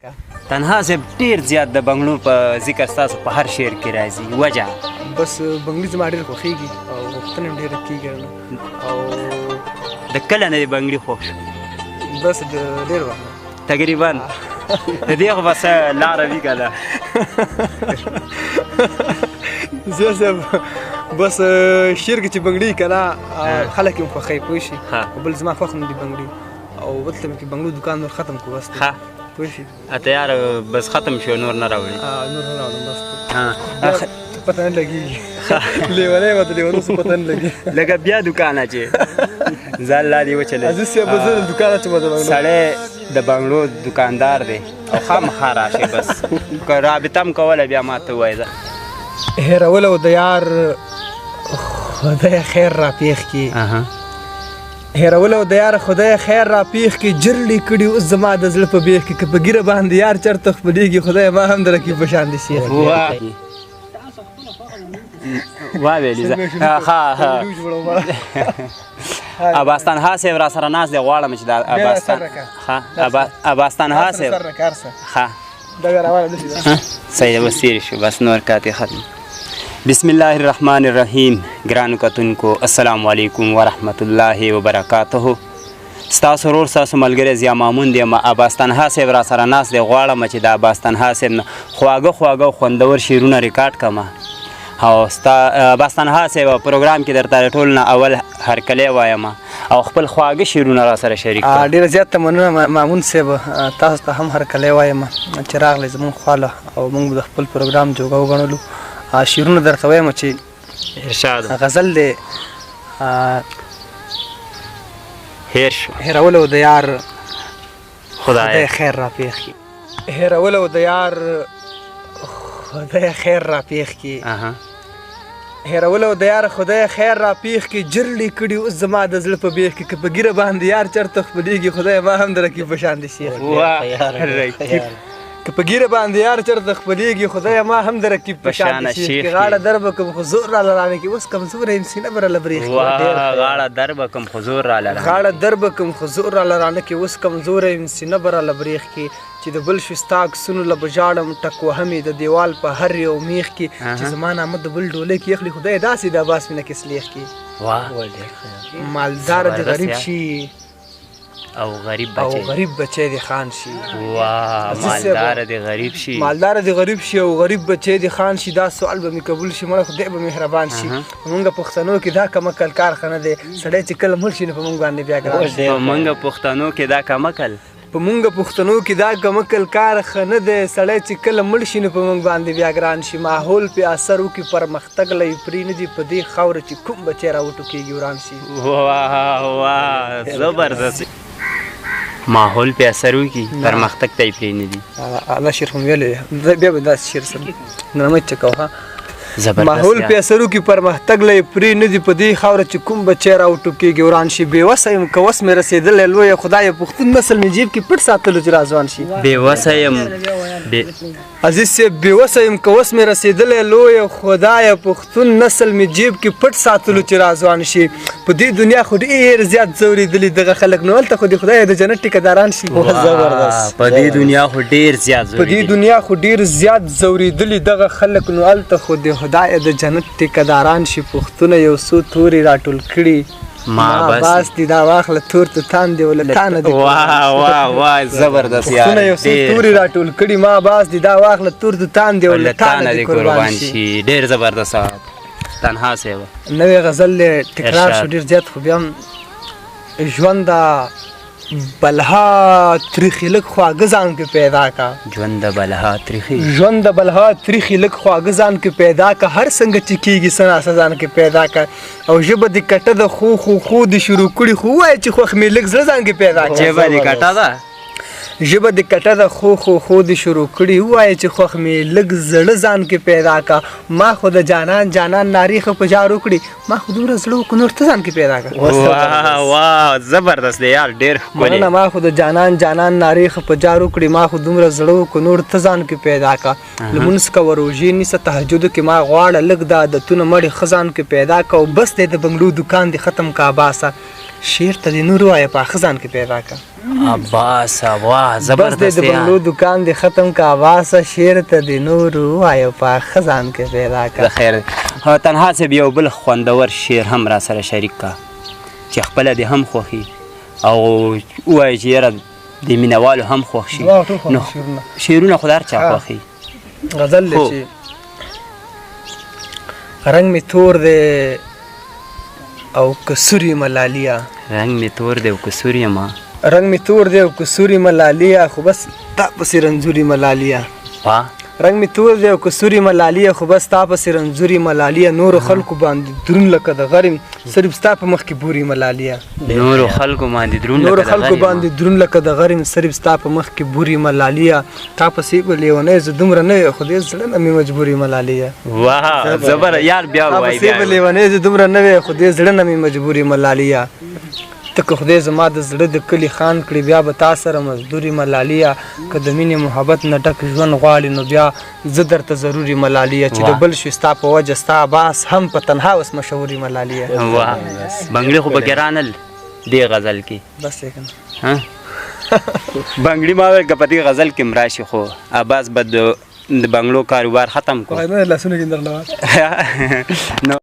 تنها صاحب ډېر زیات د بنګلو په ذکر ستاسو په هر شعر کې راځي، وجه؟ بس بنګلي زما ډېر خوښېږي او غوښتنه مې ډېره کېږي او د کله نه د بنګلي خوښ شو؟ بس د ډېر وخت تقریبا د دې خو بس لاره وي که نه؟ زه صاحب بس شعر کې چې بنګلي که نه خلک یې خوښوي پوه شي، بل زما خوښ نه دي بنګلي او دلته مې کې بنګلو دوکان نور ختم کړو بس پوه شي. اته یاره بس ختم شو، نور نه راوړي؟ نور نه راوړم بس پته نه لګېږي، لیونی به د لیونو څه پته نه لګي. لکه بیا دوکان اچې ځان لا دې وچلې. عزیز صاحب زه د دوکان اچوم د بنګلو. سړی د بنګلو دوکاندار دی او خامخا راشي بس که رابطه هم کوله بیا ما ته ووایه. هېرول او د یار خدای خیر را پېښ کړي، هېرول او د یار خدای خیر را پېښ کړي، جرلې کړي اوس زما د زړه په بیخ کې، که په ږیره باندې یار چرته خپلېږي خدای ما هم د رقیب په شان دې سیخ کړي. وویلې زه اباستانها صاحب را سره ناست دی، غواړم چې دا اباستانها صاحب صحیح ده، بس تېرې شو، بس نور کات یې ختم. بسم الله الرحمن الرحیم. ګرانو کتونکو السلام علیکم ورحمت الله وبرکاته. ستاسو ورور ستاسو ملګری ضیا مامون دی. اباستانها صاحب را سره ناست دی، غواړم چې د اباستانها صاحب نه خواږه خواږه خوندور شعرونه ریکارډ کړم او اباستانها صاحب پروګرام کې درته د ټولو نه اول هرکلی وایم او خپل خواږه شعرونه را سره شریک کړم. ډېره زیاته مننه مامون صاحب، تاسو ته هم هرکلی وایم چې راغلی زموږ خواله او موږ د خپل پروګرام جوګه وګڼلو. شعرونه درته وایم چې ارشاد غزل دی هیر شو، هېرول او د یار خدای خیر را پېښ کړي، هېرول او د یار خدای خیر را پېښ کړي، هېرول او د یار خدای خیر را پېښ کړي، جرلې کړي اوس زما د زړه په بیخ کې، که په ږیره باندې یار چرته خپلېږي خدای ما هم د رقیب په شان دې سیخ کړي، که په ږیره باندې یار چرته خپلېږي خدای ما هم د رقیب په شان دې سیخ کړي، غاړه در به کم خو زور را لرانه کې اوس کمزوره یم سینه به راله برېښ کړي، غاړه در به کم خو زور را لرانه، غاړه در به کم خو زور را لرانه کې اوس کمزوره یم سینه به راله برېښ کړي، چې د بل شو ستا عکسونو له به ژاړم ټک وهمې د دیوال په هر یو میخ کې، چې زما نامه د بل ډولۍ کې اخلي خدای داسې د عباس مینه کې سلیخ کړي، مالدار د غریب شي او غریب بچی د خان شي. مالدار د غریب شي، مالدار د غریب شي او غریب بچی د خان شي، دا سوال به مې قبول شي، مړه خدای به مهربان شي. موږ پښتنو کې دا کمکل کارخانه دی، سړی چې کله مړ شي نو په موږ باندې بیا ګران شي. په موږ پښتنو کې دا کمکل په موږ پښتنو کې دا کمکل کارخانه دی، سړی چې کله مړ شي نو په موږ باندې بیا ګران شي. ماحول پې اثر وکړي، پرمختګ له یې پرېنږدي په دې خاوره چې کوم بچی راوټوکېږي وران شي. واه زبردست. ماحول پې اثر وکړي، پرمختګ ته یې پرېنږدي. دا شعر هم ویلی دی، بیا به داسې شعر سم نرمۍ چکوه. ماحول پې اثر وکړي، پرمختګ له یې پرېنږدي په دې خاوره چې کوم بچی راوټوکېږي وران شي. بېوسه یم که وس مې رسېدلی لویه خدایه، پښتون نسل مې جیب کې پټ ساتلو چې را ځوان شي. بېوسه یم عزیز صاحب بېوسه یم که وس مې رسېدلی لویه خدایه، پښتون نسل مې جیب کې پټ ساتلو چې را ځوان شي. په دې دنیا خو ډېر زیات ځورېدلي دغه خلک، نو هلته خو د خدایه د جنت ټیکهداران شي. زبردست. په دې دنیا خو ډېر زیات ځورېدلي دغه خلک، نو هلته خو د خدایه د جنت ټیکهداران شي. پښتونه یو څو تورې راټول کړي، ما باس دي دا واخله تور توتان دی ولتانه دی. واه زبردست یار. پښتونه یو څو تورې راټول کړي، ما باس دي دا واخله تور توتان دی ولتانه دی قربان شي. ډېر زبردست تنها صاحب. نوې غزل تکرار شو ډېر زیات، خو بیا هم ژونده بلها تریخي لږ خواږه ځان کې پیدا کا، ژوند د بلها تریخي لږ خواږه ځان کې پیدا کا، هر څنګه چې کېږي سناسه ځان کې پیدا کا، او ژبه د کټه د خو د شروع کړي، خو وایي چې خوښ مې لږ زړه ځان کې پیدا کا. ژبه د کټه ده، ژبه د کټه د خو د شروع کړي، وایي چې خوښ مې لږ زړه ځان کې پیدا کا، ما خو د جانان ناري خو په جار وکړي، ما خو دومره زړه وکړو نور ته ځان کې پیدا کا. واه زبردست دی یار، ډېر ښکلی. ما خو د جانان ناري خو په جار وکړي، ما خو دومره زړه وکړو نور ته ځان کې پیدا کا. لمونځ کوه روژې نیسه تهجدو کې، ما غواړه لږ د عادتونه مړې ښه ځان کې پیدا کا، او بس دی د بنګلو دوکان دې ختم کا عباسه. شعر ته دې نور وایه په خزان کې پیدا کا عباس واه بس زبردست دې د بنگلو دکان دې ختم کا عباس شعر ته دې نور وایه په خزان کې پیدا کا د خیر تنها صاحب یو بل خوندور شعر هم را سره شریک کا چې خپله دې هم خوښي او ووایي چې یاره د مینهوالو هم خوښ شي نو شعرونه خو د هر چا خوښي غزل دی چې رنگ می تور دی او کسوری ملالیا رنگ می تور دی او کسوری ما رنگ می تور دی او کسوری ملالیا خو بس تا پسې رنځوري ملالیا رنگ می تور دی او کسوری ملالیا خو بس تا پسې رنځوري ملالیا نور خلکو باندې درون لکه د غریم صرف ستا په مخ کې بوري ملالیا نور خلکو باندې درون لکه د غریم صرف ستا په مخ کې بوري ملالیا تا پسې به لیونی زه دومره نه یم خو دې زړه نه مې مجبوري ملالیا واه زبر یار بیا وایي تا پسې به لیونی زه دومره نه وی خو دې زړه نه مې مجبوري ملالیا ته که خدای زما د زړه د کلي خان کړي بیا به تا سره مزدوري ملالیا که د مینې محبت نه ډک ژوند غواړي نو بیا زه درته ضروري ملالیا چې د بل شي ستا په وجه ستا عباس هم په تنها اوس مشهوري ملالیا واه بنګړي خو به ګرانل دې غزل کې بس یې که بنګړي ما ویل که په دې غزل کې م راشي خو عباس به د بنګړو کاروبار ختم کړو لاسونه کې درلوه